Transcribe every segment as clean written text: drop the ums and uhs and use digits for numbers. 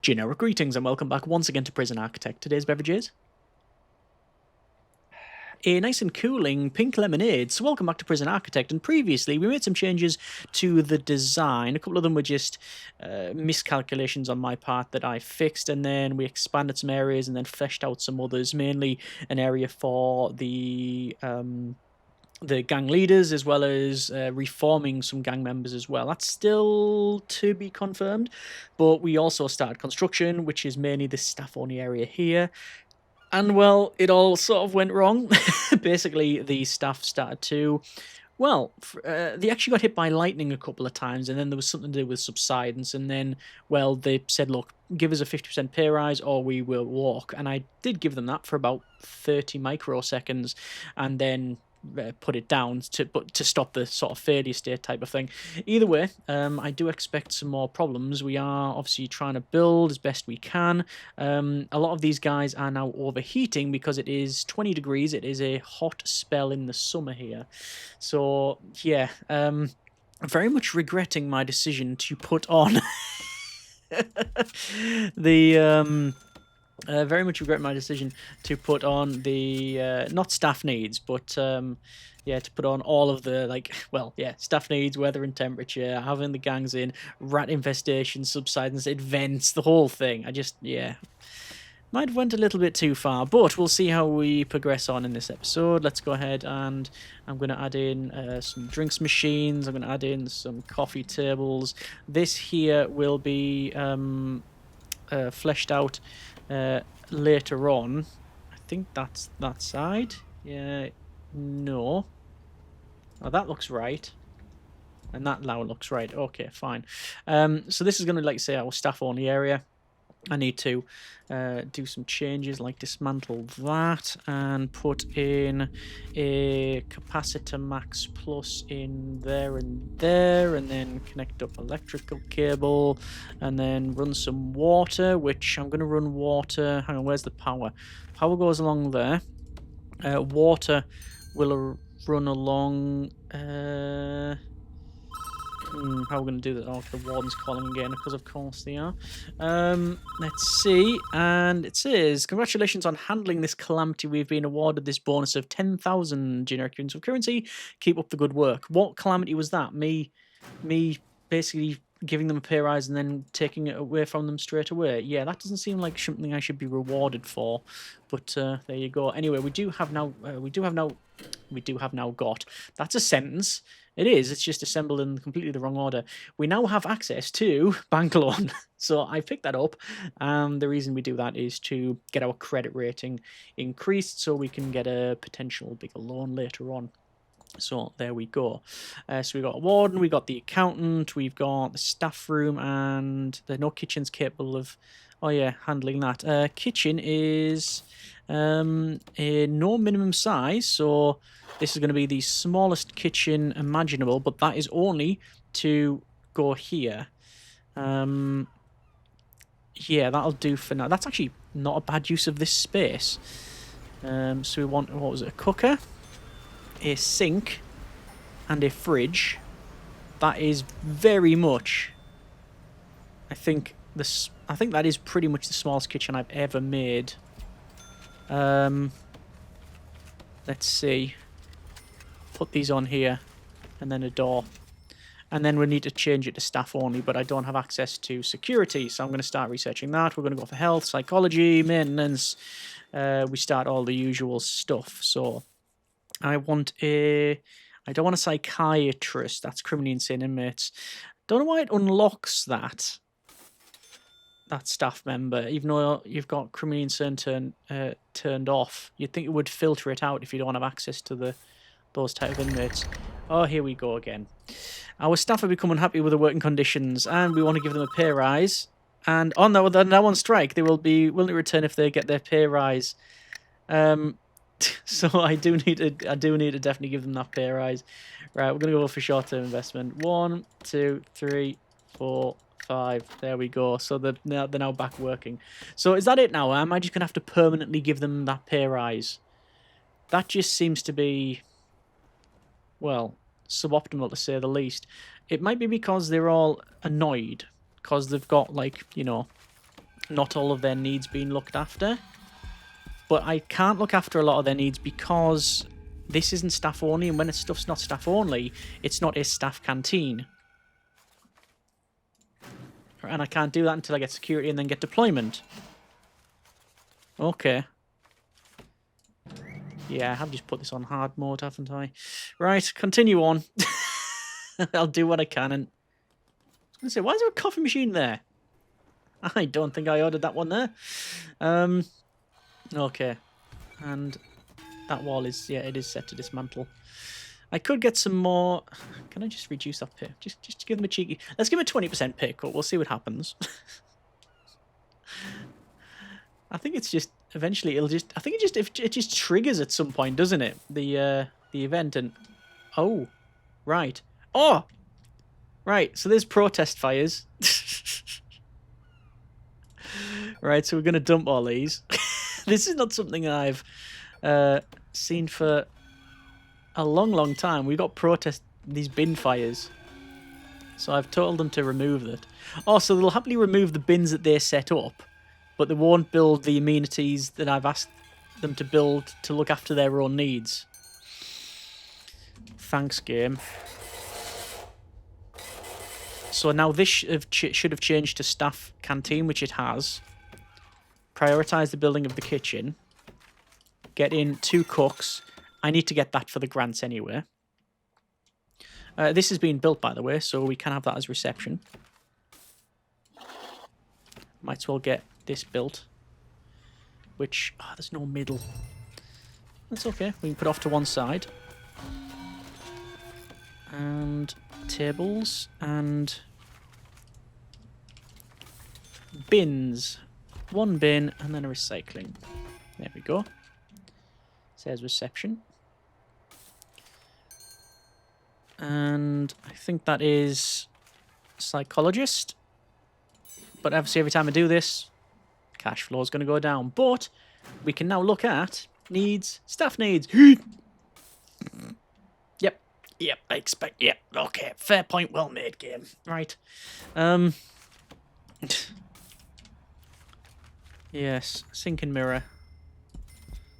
Generic greetings and welcome back once again to Prison Architect. Today's beverage is a nice and cooling pink lemonade. So welcome back to Prison Architect, and previously we made some changes to the design. A couple of them were just miscalculations on my part that I fixed, and then we expanded some areas and then fleshed out some others, mainly an area for the gang leaders, as well as reforming some gang members as well. That's still to be confirmed, but we also started construction, which is mainly the staff-only area here. And, well, it all sort of went wrong. Basically, the staff started to... Well, they actually got hit by lightning a couple of times, and then there was something to do with subsidence, and then, well, they said, look, give us a 50% pay rise or we will walk. And I did give them that for about 30 microseconds, and then put it down to stop the sort of failure state type of thing. Either way, I do expect some more problems. We are obviously trying to build as best we can. A lot of these guys are now overheating because it is 20 degrees. It is a hot spell in the summer here. So, yeah, very much regretting my decision to put on the... very much regret my decision to put on the, not staff needs, but, yeah, to put on all of the, like, well, yeah, staff needs, weather and temperature, having the gangs in, rat infestation, subsidence, events, the whole thing. I just, yeah, might have went a little bit too far, but we'll see how we progress on in this episode. Let's go ahead and I'm going to add in some drinks machines. I'm going to add in some coffee tables. This here will be fleshed out later on. I think that's that side. Yeah, no. Oh, that looks right. And that now looks right. Okay, fine. So this is going to, like, say, our staff-only area. I need to do some changes, like dismantle that and put in a capacitor max plus in there, and then connect up electrical cable, and then run some water, which I'm going to run water. Hang on, where's the power? Power goes along there. Water will run along... how are we going to do that? Oh, the warden's calling again, because of course they are. Let's see. And it says, congratulations on handling this calamity. We've been awarded this bonus of 10,000 generic units of currency. Keep up the good work. What calamity was that? Me basically giving them a pay rise and then taking it away from them straight away. Yeah, that doesn't seem like something I should be rewarded for. But there you go. Anyway, we do have now got. That's a sentence. It is. It's just assembled in completely the wrong order. We now have access to bank loan. So I picked that up. The reason we do that is to get our credit rating increased so we can get a potential bigger loan later on. So there we go. So we got a warden, we got the accountant, we've got the staff room, and there's no kitchen's capable of, oh yeah, handling that. Kitchen is a no minimum size, so this is going to be the smallest kitchen imaginable, but that is only to go here. Yeah, that'll do for now. That's actually not a bad use of this space. So we want, what was it, a cooker, a sink, and a fridge. That is very much, I think that is pretty much the smallest kitchen I've ever made. Let's see. Put these on here, and then a door. And then we need to change it to staff only, but I don't have access to security, so I'm going to start researching that. We're going to go for health, psychology, maintenance. We start all the usual stuff. So I don't want a psychiatrist. That's criminally insane inmates. Don't know why it unlocks that staff member, even though you've got criminally insane turned off. You'd think it would filter it out if you don't have access to those type of inmates. Oh, here we go again. Our staff have become unhappy with the working conditions, and we want to give them a pay rise. And oh no, they're now on strike. They will be willing to return if they get their pay rise. So I do need to definitely give them that pay rise. Right, we're gonna go for short-term investment. 1, 2, 3, 4, 5. There we go. So they're now back working. So is that it now? Am I just gonna have to permanently give them that pay rise? That just seems to be, well, suboptimal to say the least. It might be because they're all annoyed because they've got, like, you know, not all of their needs being looked after. But I can't look after a lot of their needs because this isn't staff only, and when stuff's not staff only, it's not a staff canteen. And I can't do that until I get security and then get deployment. Okay. Yeah, I have just put this on hard mode, haven't I? Right, continue on. I'll do what I can. And I was going to say, why is there a coffee machine there? I don't think I ordered that one there. Okay. And that wall is, yeah, it is set to dismantle. I could get some more. Can I just reduce that pay? Just give them a cheeky. Let's give them a 20% pay cut. We'll see what happens. I think it's just eventually it'll just. I think it just triggers at some point, doesn't it? The event and oh, right. Oh, right. So there's protest fires. Right. So we're gonna dump all these. This is not something I've seen for a long time. We got these bin fires. So I've told them to remove that. Oh, so they'll happily remove the bins that they set up, but they won't build the amenities that I've asked them to build to look after their own needs. Thanks, game. So now this should have changed to staff canteen, which it has. Prioritise the building of the kitchen. Get in 2 cooks. I need to get that for the grants anyway. This is being built, by the way, so we can have that as reception. Might as well get this built. Which, there's no middle. That's okay. We can put off to one side. And tables and bins. 1 bin and then a recycling. There we go. Says reception. And I think that is psychologist. But obviously every time I do this, cash flow is going to go down. But we can now look at needs, staff needs. Yep, I expect, yep, okay, fair point, well made, game. Right. Yes, sink and mirror.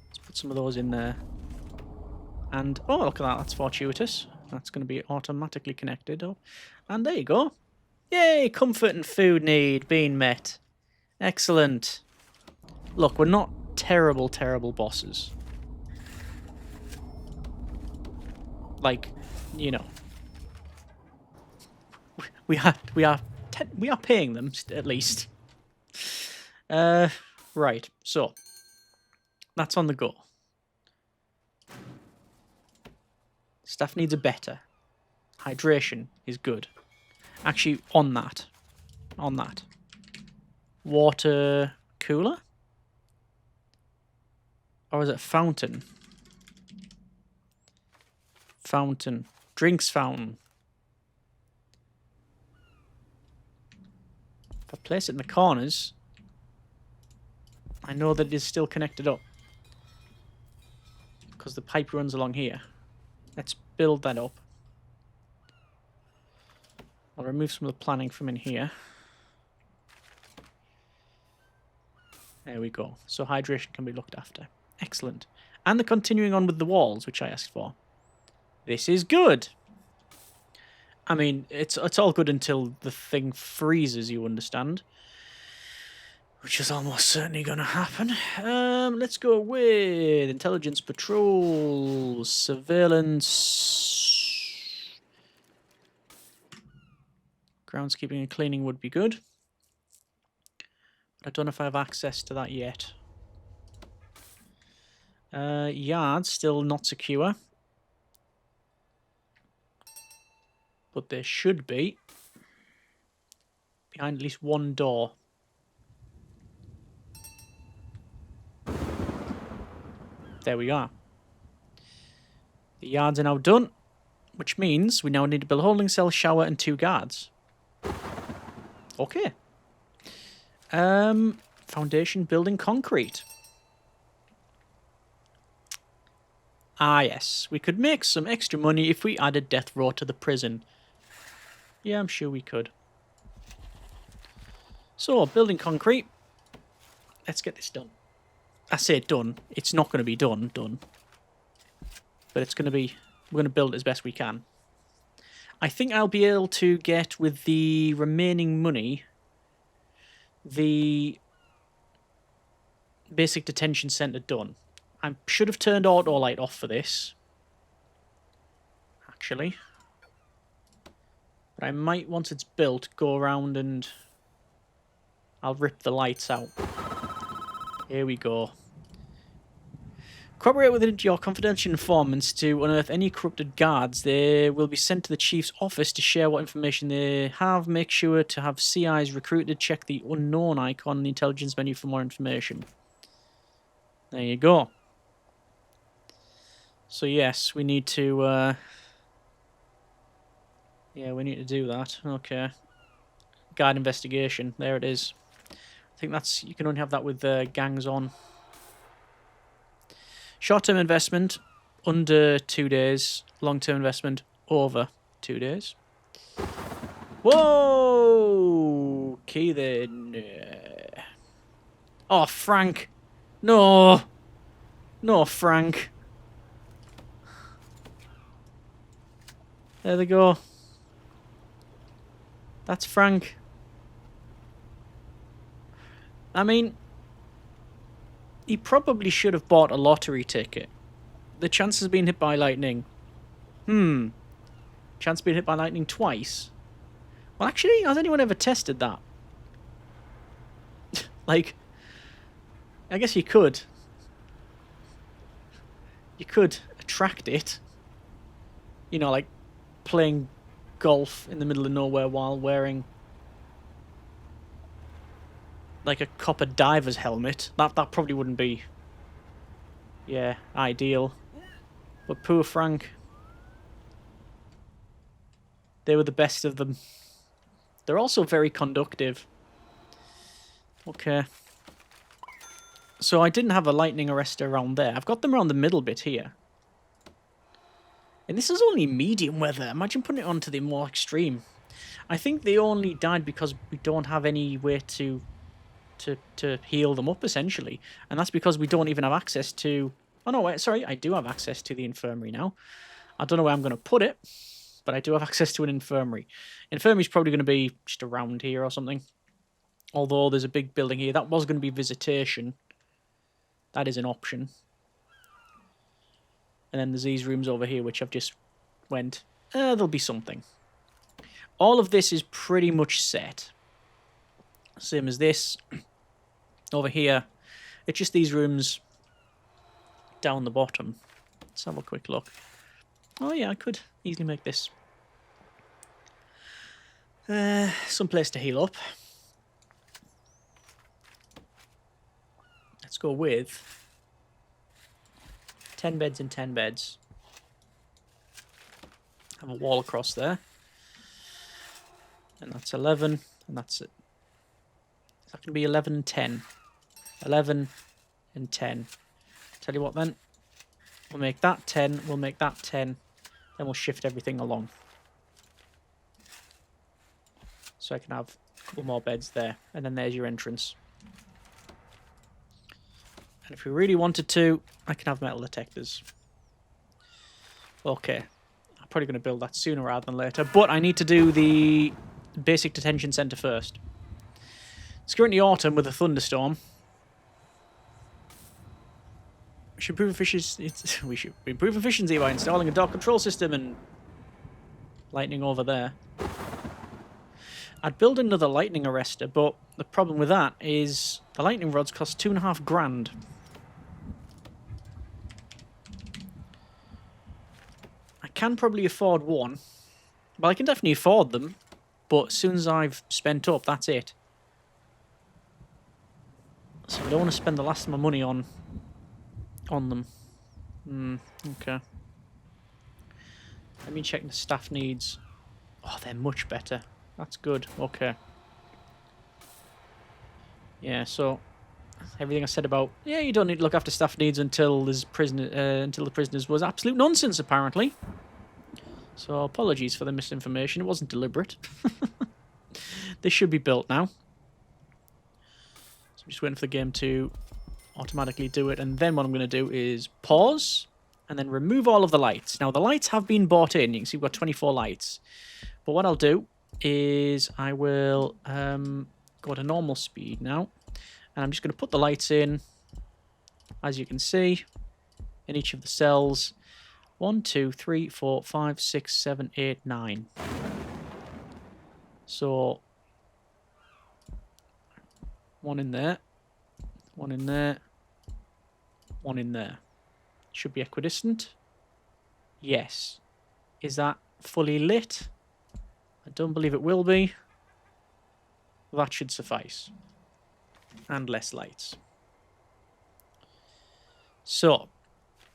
Let's put some of those in there. And, oh, look at that, that's fortuitous. That's going to be automatically connected up. And there you go. Yay, comfort and food need being met. Excellent. Look, we're not terrible bosses. Like, you know. We are paying them, at least. Right, so. That's on the go. Staff needs a better. Hydration is good. Actually, on that. Water cooler? Or is it fountain? Fountain. Drinks fountain. If I place it in the corners, I know that it is still connected up. Because the pipe runs along here. Let's build that up. I'll remove some of the planning from in here. There we go. So hydration can be looked after. Excellent. And the continuing on with the walls, which I asked for. This is good. I mean, it's all good until the thing freezes, you understand. Which is almost certainly going to happen. Let's go with intelligence patrols, surveillance. Groundskeeping and cleaning would be good. But I don't know if I have access to that yet. Yards, still not secure. But there should be. Behind at least one door. There we are. The yards are now done, which means we now need to build a holding cell, shower, and 2 guards. Okay. Foundation building concrete. Ah, yes. We could make some extra money if we added death row to the prison. Yeah, I'm sure we could. So, building concrete. let's get this done. I say done. It's not going to be done. But it's going to be... We're going to build it as best we can. I think I'll be able to get, with the remaining money, the basic detention centre done. I should have turned auto light off for this, actually. But I might, once it's built, go around and I'll rip the lights out. Here we go. Cooperate with your confidential informants to unearth any corrupted guards. They will be sent to the chief's office to share what information they have. Make sure to have CIs recruited. Check the unknown icon in the intelligence menu for more information. There you go. So yes, we need to... yeah, we need to do that. Okay. Guard investigation. There it is. I think that's... You can only have that with gangs on. Short-term investment, under 2 days. Long-term investment, over 2 days. Whoa! Okay then. Oh, Frank. No. No, Frank. There they go. That's Frank. I mean... He probably should have bought a lottery ticket. The chances of being hit by lightning. Chance of being hit by lightning twice. Well, actually, has anyone ever tested that? Like, I guess you could. You could attract it. You know, like playing golf in the middle of nowhere while wearing... like a copper diver's helmet. That probably wouldn't be, yeah, ideal. But poor Frank. They were the best of them. They're also very conductive. Okay. So I didn't have a lightning arrestor around there. I've got them around the middle bit here. And this is only medium weather. Imagine putting it onto the more extreme. I think they only died because we don't have any way to heal them up, essentially. And that's because we don't even have access to... Oh, no, wait, sorry, I do have access to the infirmary now. I don't know where I'm going to put it, but I do have access to an infirmary. Infirmary's probably going to be just around here or something. Although there's a big building here. That was going to be visitation. That is an option. And then there's these rooms over here, which I've just went, there'll be something. All of this is pretty much set. Same as this. Over here, it's just these rooms down the bottom. Let's have a quick look. Oh yeah, I could easily make this. Some place to heal up. Let's go with 10 beds and 10 beds. Have a wall across there. And that's 11, and that's it. Is that going to be 11 and 10? 11 and 10. Tell you what then, we'll make that 10, we'll make that 10, then we'll shift everything along. So I can have a couple more beds there, and then there's your entrance. And if we really wanted to, I can have metal detectors. Okay, I'm probably going to build that sooner rather than later, but I need to do the basic detention centre first. It's currently autumn with a thunderstorm. We should improve efficiency by installing a dock control system and lightning over there. I'd build another lightning arrestor, but the problem with that is the lightning rods cost 2.5 grand. I can probably afford one. Well, I can definitely afford them, but as soon as I've spent up, that's it. So I don't want to spend the last of my money on them. Okay. Let me check the staff needs. Oh, they're much better. That's good. Okay. Yeah, so everything I said about, yeah, you don't need to look after staff needs until there's until the prisoners was absolute nonsense, apparently. So apologies for the misinformation. It wasn't deliberate. This should be built now. So I'm just waiting for the game to automatically do it. And then what I'm going to do is pause and then remove all of the lights. Now, the lights have been bought in. You can see we've got 24 lights. But what I'll do is I will go to normal speed now. And I'm just going to put the lights in, as you can see, in each of the cells. 1, 2, 3, 4, 5, 6, 7, 8, 9. So, one in there, one in there, one in there. Should be equidistant. Yes. Is that fully lit? I don't believe it will be. That should suffice. And less lights. So,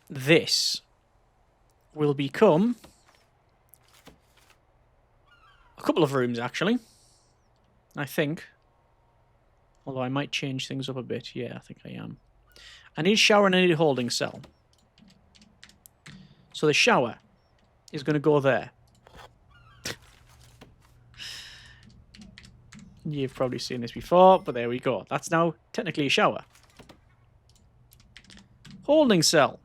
this will become a couple of rooms, actually. I think. Although I might change things up a bit. Yeah, I think I am. I need a shower and I need a holding cell. So the shower is going to go there. You've probably seen this before, but there we go. That's now technically a shower. Holding cell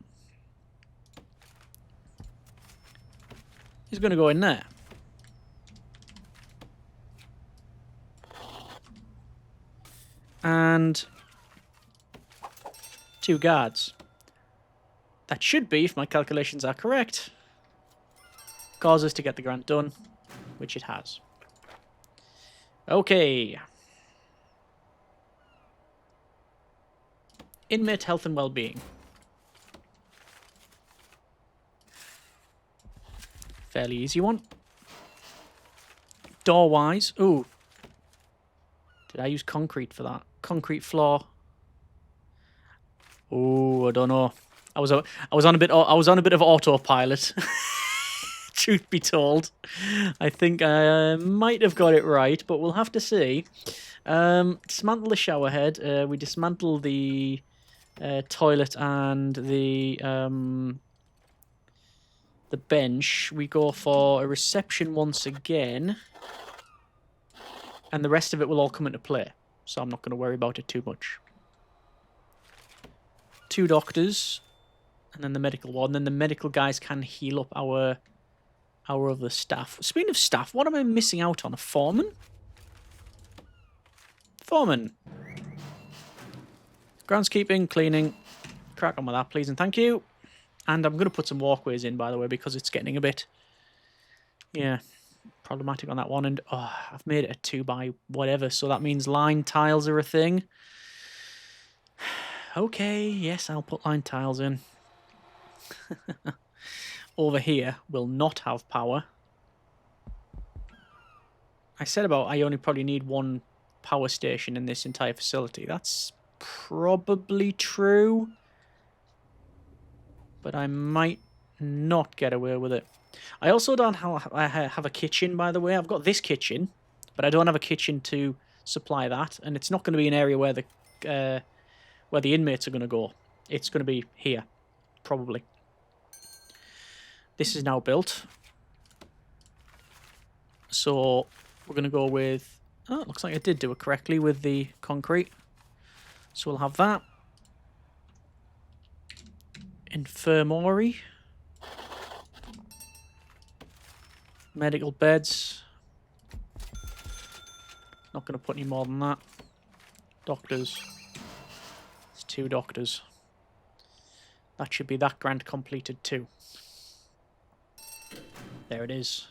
is going to go in there. And 2 guards. That should be, if my calculations are correct, cause us to get the grant done, which it has. Okay. Inmate health and well-being. Fairly easy one. Door-wise. Ooh. Did I use concrete for that? Concrete floor. Ooh, I don't know. I was on a bit of autopilot. Truth be told, I think I might have got it right, but we'll have to see. Dismantle the shower head. We dismantle the toilet and the bench. We go for a reception once again, and the rest of it will all come into play. So I'm not going to worry about it too much. 2 doctors, and then the medical ward. And then the medical guys can heal up our other staff. Speaking of staff, what am I missing out on? A foreman? Foreman. Groundskeeping, cleaning. Crack on with that, please, and thank you. And I'm going to put some walkways in, by the way, because it's getting a bit, yeah, problematic on that one. And oh, I've made it a 2 by whatever, so that means line tiles are a thing. Okay, yes, I'll put line tiles in. Over here will not have power. I said about I only probably need 1 power station in this entire facility. That's probably true. But I might not get away with it. I also don't have a kitchen, by the way. I've got this kitchen, but I don't have a kitchen to supply that. And it's not going to be an area where the inmates are going to go. It's going to be here, probably. This is now built. So we're going to go with... Oh, it looks like I did do it correctly with the concrete. So we'll have that. Infirmary. Medical beds. Not going to put any more than that. Doctors. It's 2 doctors. That should be that grant completed too. There it is.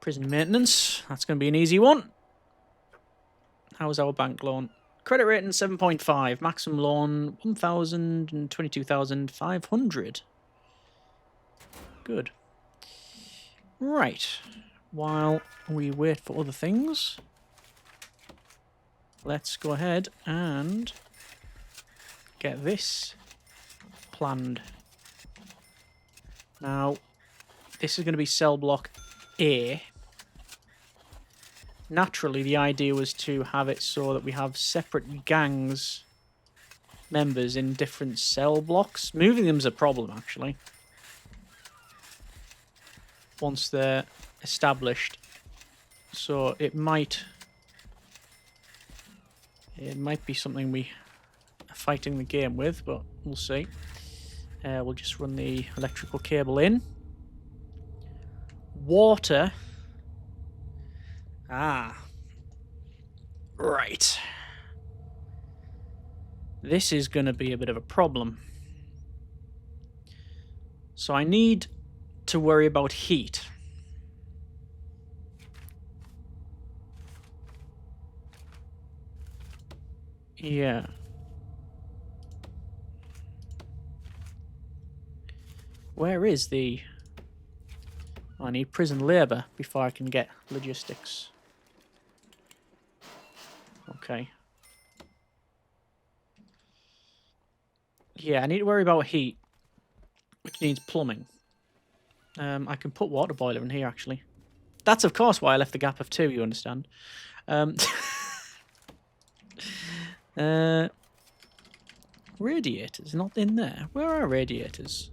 Prison maintenance. That's going to be an easy one. How's our bank loan? Credit rating 7.5. Maximum loan 1,022,500. Good. Right. While we wait for other things, let's go ahead and get this planned. Now, this is going to be cell block A. Naturally, the idea was to have it so that we have separate gangs members in different cell blocks. Moving them is a problem, actually. Once they're established. So it might It might be something we are fighting the game with, but we'll see. We'll just run the electrical cable in. Water. Ah. Right. This is going to be a bit of a problem. So I need to worry about heat. Yeah. Where is the... I need prison labour before I can get logistics. Okay. Yeah, I need to worry about heat, which needs plumbing. I can put water boiler in here, actually. That's, of course, why I left the gap of 2, you understand. Radiators, not in there. Where are radiators?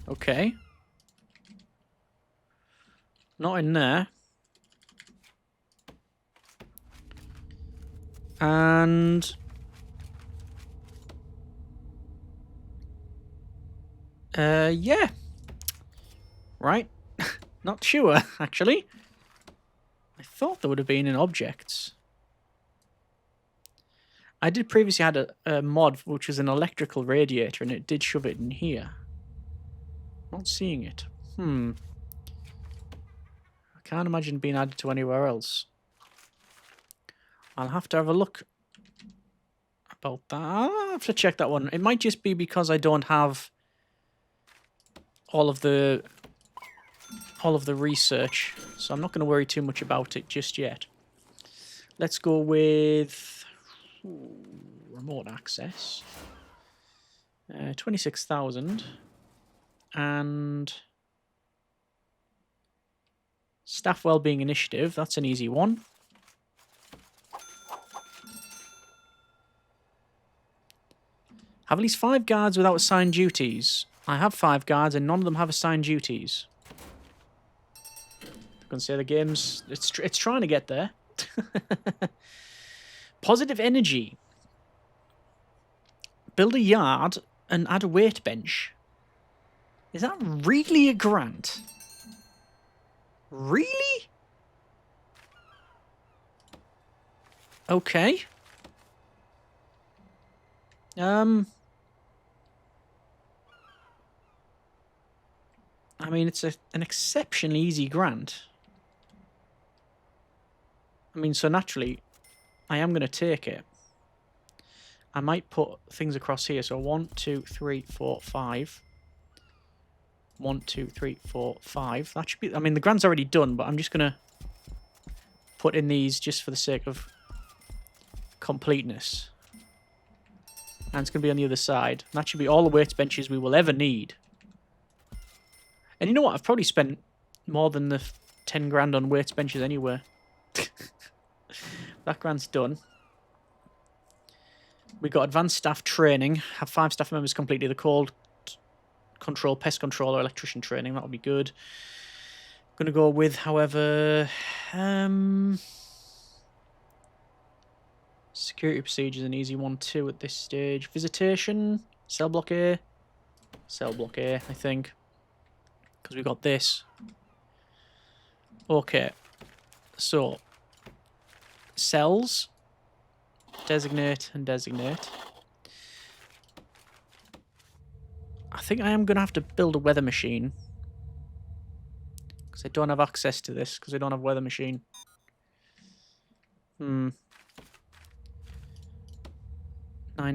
Okay. Not in there. And... yeah. Right. Not sure, actually. I thought there would have been in objects. I did previously had a mod which was an electrical radiator, and it did shove it in here. Not seeing it. I can't imagine being added to anywhere else. I'll have to have a look about that. I'll have to check that one. It might just be because I don't have all of the research, so I'm not going to worry too much about it just yet. Let's go with remote access. 26,000 and staff wellbeing initiative. That's an easy one. Have at least 5 guards without assigned duties. I have 5 guards and none of them have assigned duties. I can say the game's... It's trying to get there. Positive energy. Build a yard and add a weight bench. Is that really a grant? Really? Okay. I mean, it's an exceptionally easy grant. I mean, so naturally, I am going to take it. I might put things across here. So 1, 2, 3, 4, 5. 1, 2, 3, 4, 5. That should be... I mean, the grant's already done, but I'm just going to put in these just for the sake of completeness. And it's going to be on the other side. And that should be all the weights benches we will ever need. And you know what? I've probably spent more than the 10 grand on weights benches anywhere. That grant's done. We got advanced staff training. Have 5 staff members complete either cold control, pest control, or electrician training. That'll be good. I'm going to go with, however, security procedures, an easy one too at this stage. Visitation, cell block A. Cell block A, I think. Because we got this. Okay. So, cells. Designate and designate. I think I am going to have to build a weather machine. Because I don't have access to this, because I don't have weather machine. 9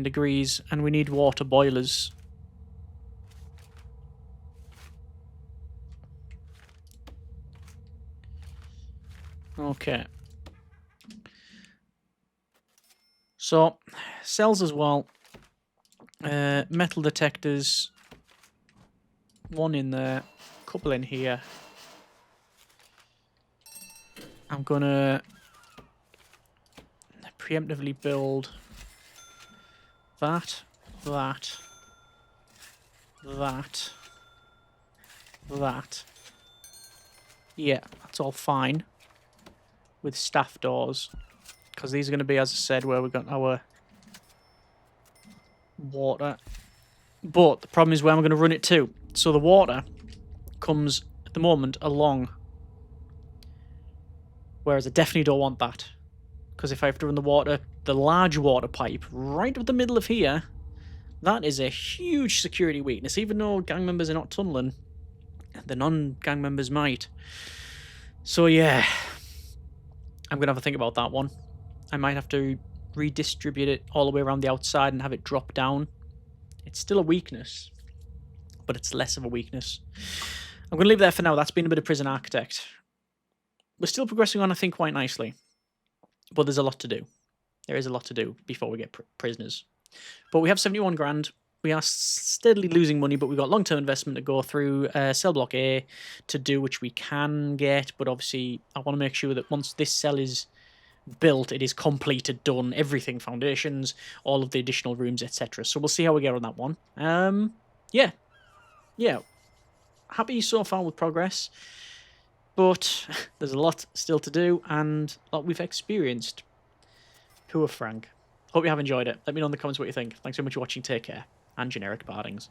degrees, and we need water boilers. Okay. So, cells as well. Metal detectors. 1 in there. Couple in here. I'm gonna preemptively build that. Yeah, that's all fine. with staff doors. Because these are going to be, as I said, where we've got our water. But the problem is where I'm going to run it to. So the water comes, at the moment, along. Whereas I definitely don't want that. Because if I have to run the large water pipe, right up the middle of here, that is a huge security weakness. Even though gang members are not tunneling, the non-gang members might. So yeah, I'm going to have a think about that one. I might have to redistribute it all the way around the outside and have it drop down. It's still a weakness, but it's less of a weakness. I'm going to leave it there for now. That's been a bit of Prison Architect. We're still progressing on, I think, quite nicely. But there's a lot to do. There is a lot to do before we get prisoners. But we have 71 grand. We are steadily losing money, but we've got long-term investment to go through cell block A to do, which we can get. But obviously, I want to make sure that once this cell is built, it is completed, done, everything, foundations, all of the additional rooms, etc. So we'll see how we get on that one. Yeah. Happy so far with progress, but there's a lot still to do and a lot we've experienced. Poor Frank. Hope you have enjoyed it. Let me know in the comments what you think. Thanks so much for watching. Take care. And generic bardings.